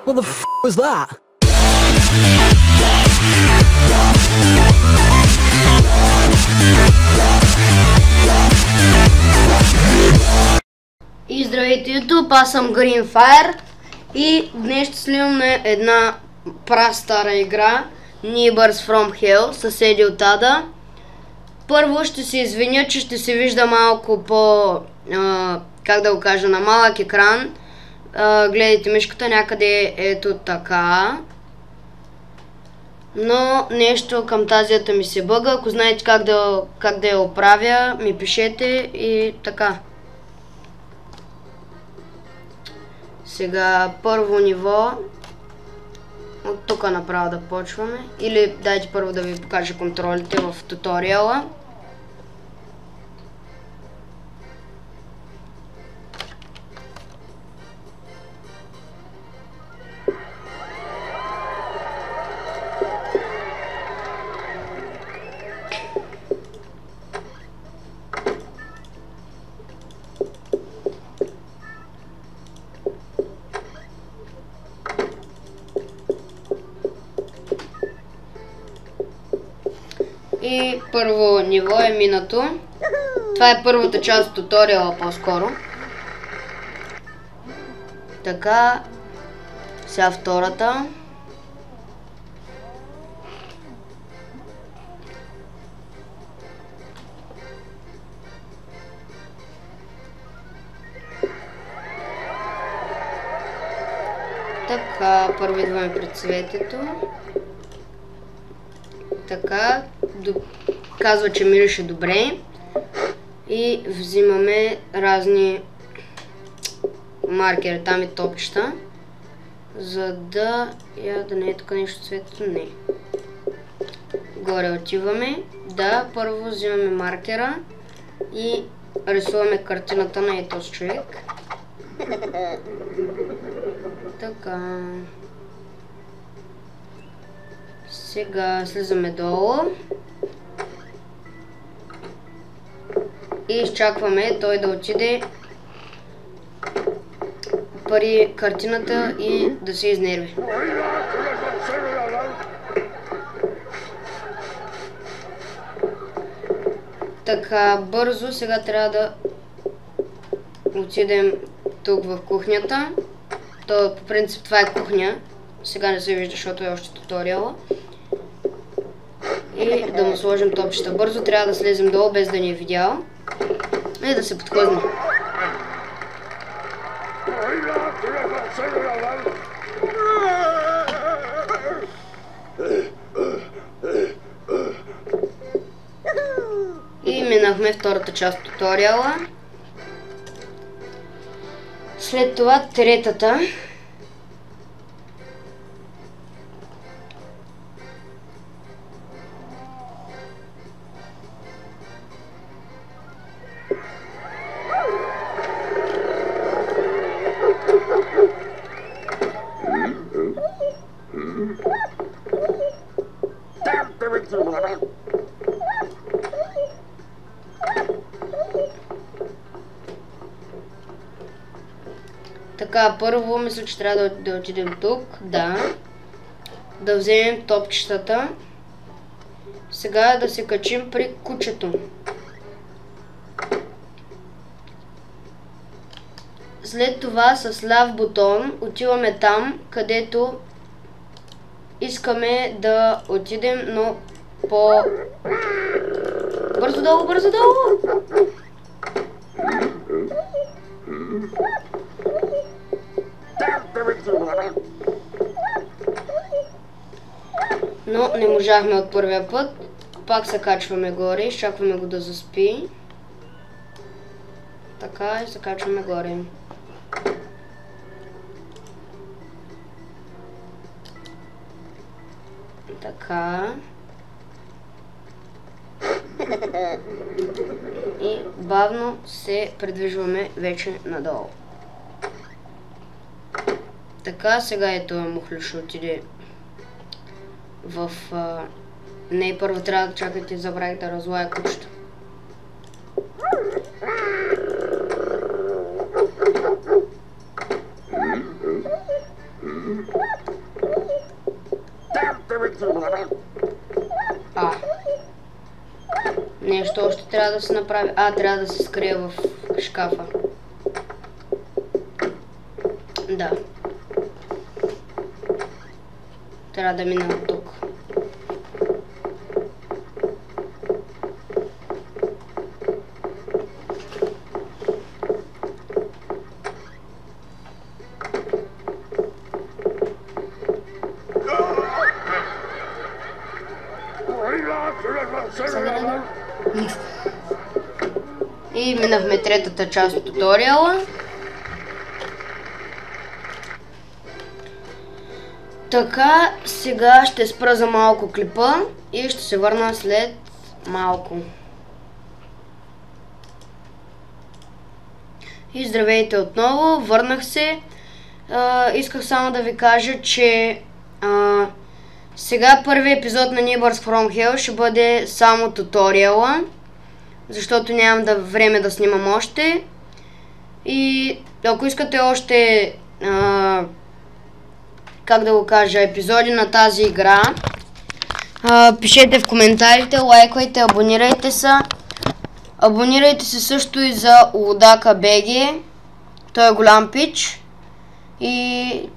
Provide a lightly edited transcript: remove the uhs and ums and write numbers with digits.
What the f was that? И здравейте YouTube, аз съм Greenfire и днес ще снимаме една прастара игра Neighbors from Hell, съседи от ада. Първо ще се извиня, че ще се вижда малко по, как да го кажа, на малък екран. Гледайте мишката някъде ето така. Но нещо към тазията ми се бъга. Ако знаете как да я оправя, ми пишете и така. Сега първо ниво. От тук направо да почваме. Или дайте първо да ви покажа контролите в туториала. И първо ниво е минато. Това е първата част от туториала по-скоро. Така. Сега втората. Така, първо идваме пред цветето. Така, казва, че мирише добре. И взимаме разни маркери, там и топчета. За да не е тук нещо цветето, не. Горе отиваме. Да, първо взимаме маркера и рисуваме картината на този човек. Така. Сега слизаме долу и изчакваме той да отиде при картината и да се изнерви. Така, бързо сега трябва да отидем тук в кухнята. То, по принцип това е кухня. Сега не се вижда, защото е още туториала. И да му сложим топчета. Бързо трябва да слезем долу, без да ни е видял. И да се подхлъзнем. И минахме втората част от туториала. След това третата. Така, първо мисля, че трябва да отидем тук, да вземем топчетата, сега да се качим при кучето. След това с ляв бутон отиваме там, където искаме да отидем, но по... Бързо долу, бързо долу! Но не можахме от първия път. Пак се качваме горе, изчакваме го да заспи. Така и се качваме горе. Така. И бавно се придвижваме вече надолу. Така, сега ето мухля ще отиде в... Не, първо трябва да чакайте, забравих да разлая кучето. Нещо още трябва да се направи. Трябва да се скрие в шкафа. Да. Трябва да мина от тук. И минахме третата част от туториала. Така, сега ще спра за малко клипа и ще се върна след малко. И здравейте отново, върнах се. Исках само да ви кажа, че сега първият епизод на Neighbors from Hell ще бъде само туториала, защото нямам време да снимам още. И ако искате още, как да го кажа, епизоди на тази игра, пишете в коментарите, лайквайте, абонирайте се. Абонирайте се също и за Лудака БГ, той е голям пич. И